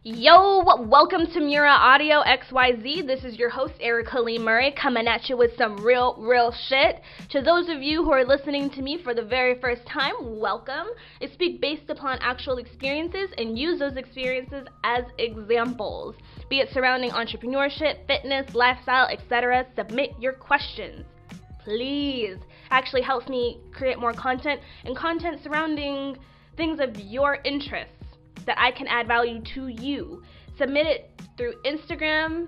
Yo, welcome to MØRRRA Audio.XYZ. This is your host, Erica Lee Murray, coming at you with some real shit. To those of you who are listening to me for the very first time, welcome. I speak based upon actual experiences and use those experiences as examples, be it surrounding entrepreneurship, fitness, lifestyle, etc. Submit your questions, please. Actually helps me create more content and content surrounding things of your interests that I can add value to you. Submit it through Instagram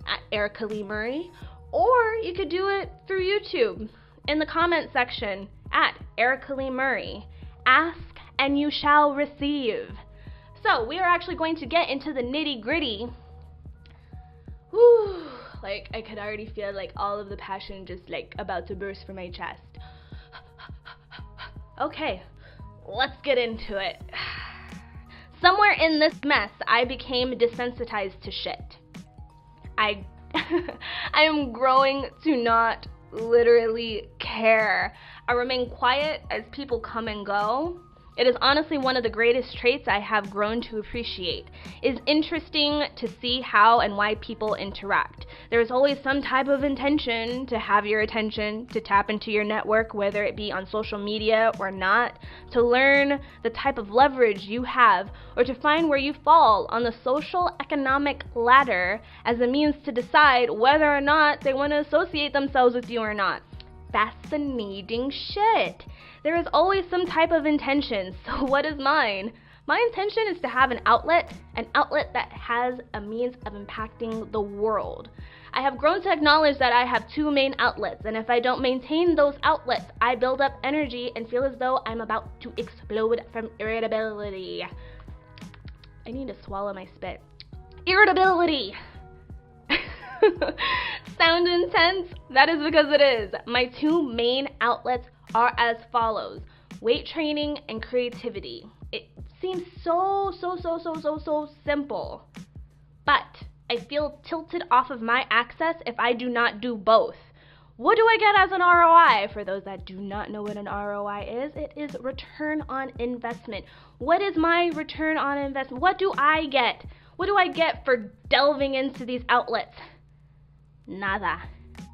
at Erica Lee Murray, or you could do it through YouTube in the comment section at Erica Lee Murray. Ask and you shall receive. So we are actually going to get into the nitty gritty. Whew, like I could already feel like all of the passion just like about to burst from my chest. Okay, let's get into it. Somewhere in this mess, I became desensitized to shit. I am growing to not literally care. I remain quiet as people come and go. It is honestly one of the greatest traits I have grown to appreciate. It is interesting to see how and why people interact. There is always some type of intention to have your attention, to tap into your network, whether it be on social media or not, to learn the type of leverage you have, or to find where you fall on the social economic ladder as a means to decide whether or not they want to associate themselves with you or not. Fascinating shit. There is always some type of intention. So what is mine? My intention is to have an outlet that has a means of impacting the world. I have grown to acknowledge that I have two main outlets, and if I don't maintain those outlets, I build up energy and feel as though I'm about to explode from irritability. I need to swallow my spit. Irritability. Sound intense? That is because it is. My two main outlets are as follows: weight training and creativity. It seems so simple, but I feel tilted off of my access if I do not do both. What do I get as an ROI? For those that do not know what an ROI is, it is return on investment. What is my return on investment? What do I get? What do I get for delving into these outlets? Nada.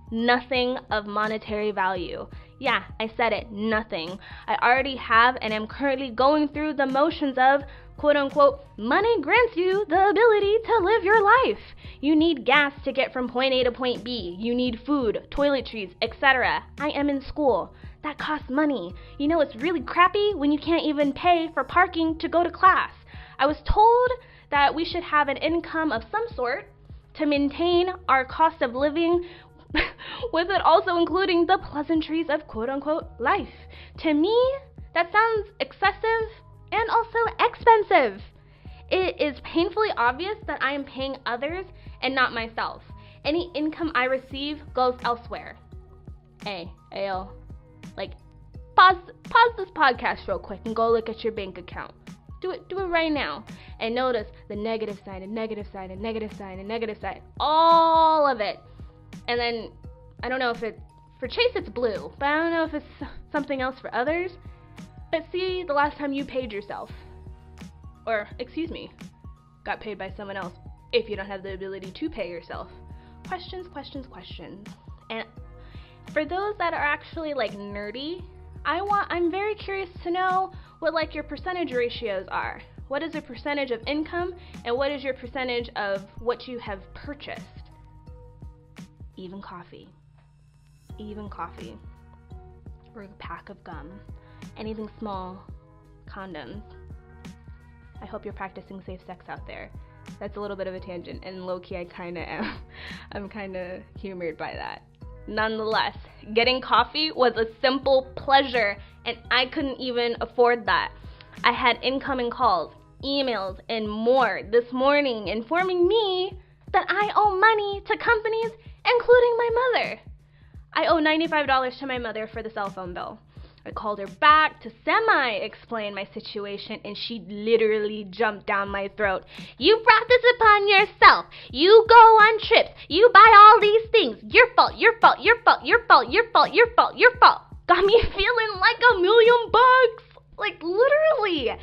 Nothing of monetary value. Yeah, I said it, nothing. I already have and am currently going through the motions of, quote unquote, money grants you the ability to live your life. You need gas to get from point A to point B. You need food, toiletries, etc. I am in school. That costs money. You know, it's really crappy when you can't even pay for parking to go to class. I was told that we should have an income of some sort to maintain our cost of living, with it also including the pleasantries of quote-unquote life. To me, that sounds excessive and also expensive. It is painfully obvious that I am paying others and not myself. Any income I receive goes elsewhere. Hey, ayo, like, pause this podcast real quick and go look at your bank account. Do it right now. And notice the negative side and negative side and negative side and negative side. All of it. And then, I don't know if for Chase it's blue, but I don't know if it's something else for others. But see the last time you paid yourself. Or, excuse me, got paid by someone else if you don't have the ability to pay yourself. Questions. And for those that are actually like nerdy, I'm very curious to know what like your percentage ratios are. What is your percentage of income and what is your percentage of what you have purchased? Even coffee, or a pack of gum, anything small, condoms. I hope you're practicing safe sex out there. That's a little bit of a tangent, and low-key I kinda am. I'm kinda humored by that. Nonetheless, getting coffee was a simple pleasure, and I couldn't even afford that. I had incoming calls, emails, and more this morning informing me that I owe money to companies, including my mother. I owe $95 to my mother for the cell phone bill. I called her back to semi-explain my situation, and she literally jumped down my throat. You brought this upon yourself. You go on trips. You buy all these things. Your fault. Got me feeling like $1,000,000. Like, literally.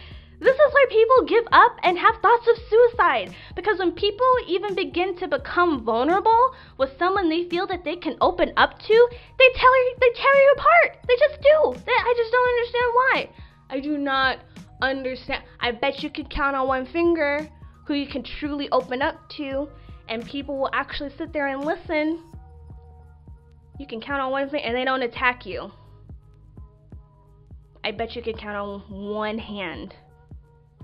This is why people give up and have thoughts of suicide. Because when people even begin to become vulnerable with someone they feel that they can open up to, they tear you apart. They just do. I just don't understand why. I do not understand. I bet you could count on one finger who you can truly open up to, and people will actually sit there and listen. You can count on one finger and they don't attack you. I bet you can count on one hand.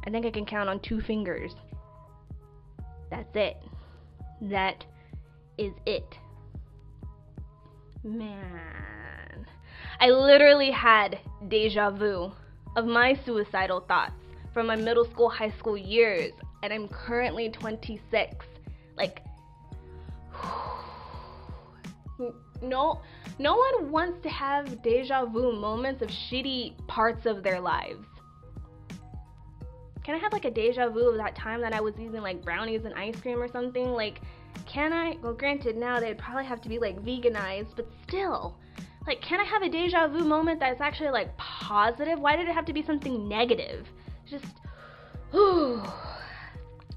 I think I can count on 2 fingers. That's it. That is it. Man. I literally had deja vu of my suicidal thoughts from my middle school, high school years, and I'm currently 26. Like, no one wants to have deja vu moments of shitty parts of their lives. Can I have like a deja vu of that time that I was eating like brownies and ice cream or something? Like, can I? Well, granted, now they'd probably have to be like veganized, but still, like, can I have a deja vu moment that's actually like positive? Why did it have to be something negative? Just, whew.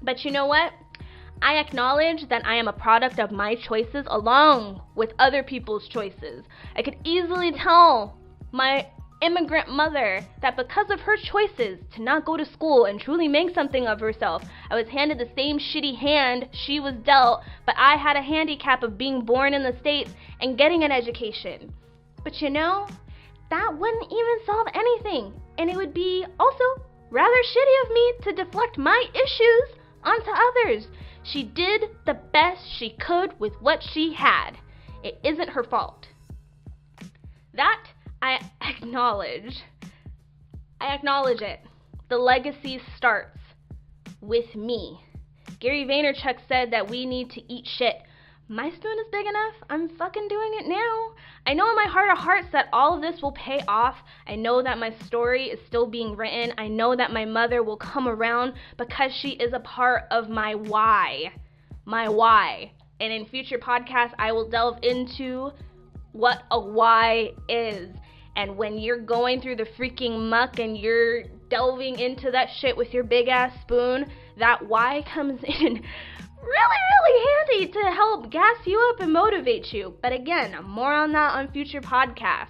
But you know what? I acknowledge that I am a product of my choices along with other people's choices. I could easily tell my immigrant mother that because of her choices to not go to school and truly make something of herself, I was handed the same shitty hand she was dealt, but I had a handicap of being born in the States and getting an education. But you know, that wouldn't even solve anything, and it would be also rather shitty of me to deflect my issues onto others. She did the best she could with what she had. It isn't her fault. That I acknowledge it. The legacy starts with me. Gary Vaynerchuk said that we need to eat shit. My spoon is big enough. I'm fucking doing it now. I know in my heart of hearts that all of this will pay off. I know that my story is still being written. I know that my mother will come around because she is a part of my why. My why. And in future podcasts, I will delve into what a why is. And when you're going through the freaking muck and you're delving into that shit with your big ass spoon, that why comes in really handy to help gas you up and motivate you. But again, more on that on future podcasts.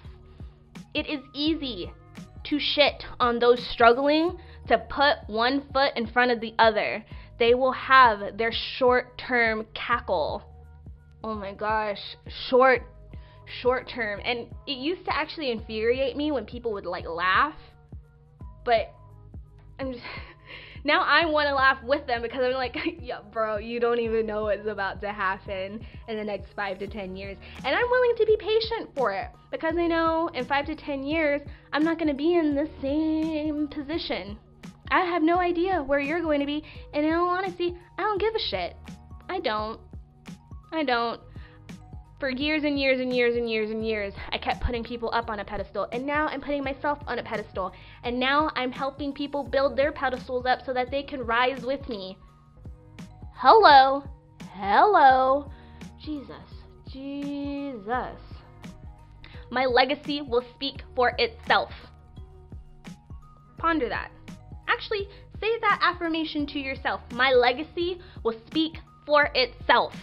It is easy to shit on those struggling to put one foot in front of the other. They will have their short-term cackle. Oh my gosh, short term. And it used to actually infuriate me when people would like laugh, but now I want to laugh with them because I'm like, yeah, bro, you don't even know what's about to happen in the next 5 to 10 years. And I'm willing to be patient for it because I know in 5 to 10 years, I'm not going to be in the same position. I have no idea where you're going to be. And in all honesty, I don't give a shit. I don't. For years and years and years and years and years, I kept putting people up on a pedestal, and now I'm putting myself on a pedestal, and now I'm helping people build their pedestals up so that they can rise with me. Hello. Jesus. My legacy will speak for itself. Ponder that. Actually, say that affirmation to yourself. My legacy will speak for itself.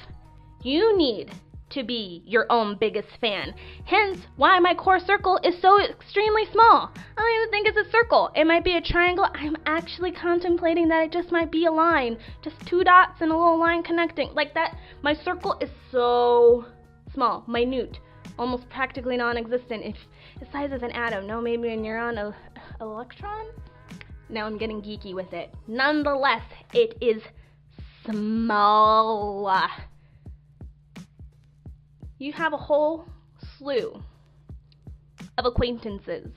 You need to be your own biggest fan. Hence why my core circle is so extremely small. I don't even think it's a circle. It might be a triangle. I'm actually contemplating that it just might be a line. Just 2 dots and a little line connecting. Like that. My circle is so small, minute, almost practically non-existent. It's the size of an atom. No, maybe a neuron, electron? Now I'm getting geeky with it. Nonetheless, it is small. You have a whole slew of acquaintances.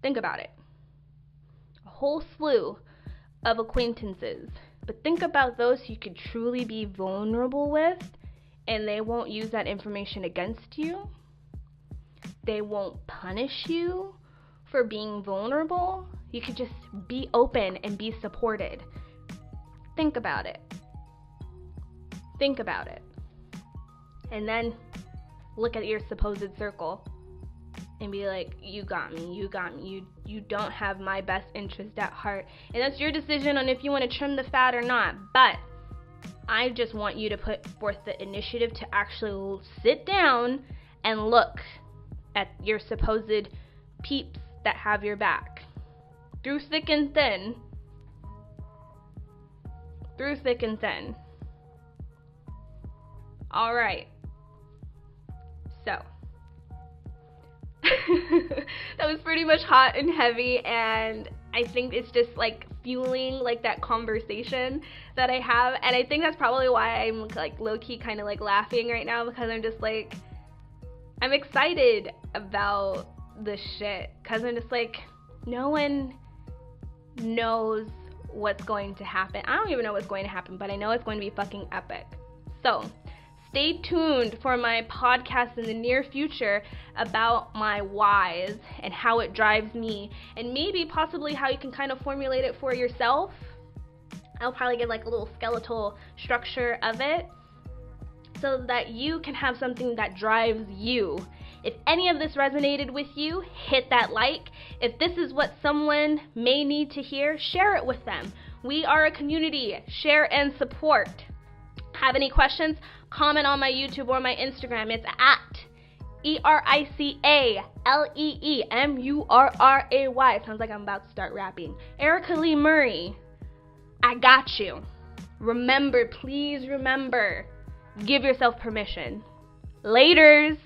Think about it. A whole slew of acquaintances. But think about those you could truly be vulnerable with, and they won't use that information against you. They won't punish you for being vulnerable. You could just be open and be supported. Think about it. And then look at your supposed circle and be like, you got me, you don't have my best interest at heart. And that's your decision on if you want to trim the fat or not. But I just want you to put forth the initiative to actually sit down and look at your supposed peeps that have your back. Through thick and thin. Through thick and thin. All right. So. That was pretty much hot and heavy, and I think it's just like fueling like that conversation that I have, and I think that's probably why I'm like low-key kind of like laughing right now, because I'm just like, I'm excited about this shit, because I'm just like, no one knows what's going to happen. I don't even know what's going to happen, but I know it's going to be fucking epic. So stay tuned for my podcast in the near future about my whys and how it drives me, and maybe possibly how you can kind of formulate it for yourself. I'll probably give like a little skeletal structure of it so that you can have something that drives you. If any of this resonated with you, hit that like. If this is what someone may need to hear, share it with them. We are a community. Share and support. Have any questions? Comment on my YouTube or my Instagram. It's at ERICALEEMURRAY. Sounds like I'm about to start rapping. Erica Lee Murray. I got you. Remember, please remember, give yourself permission. Laters.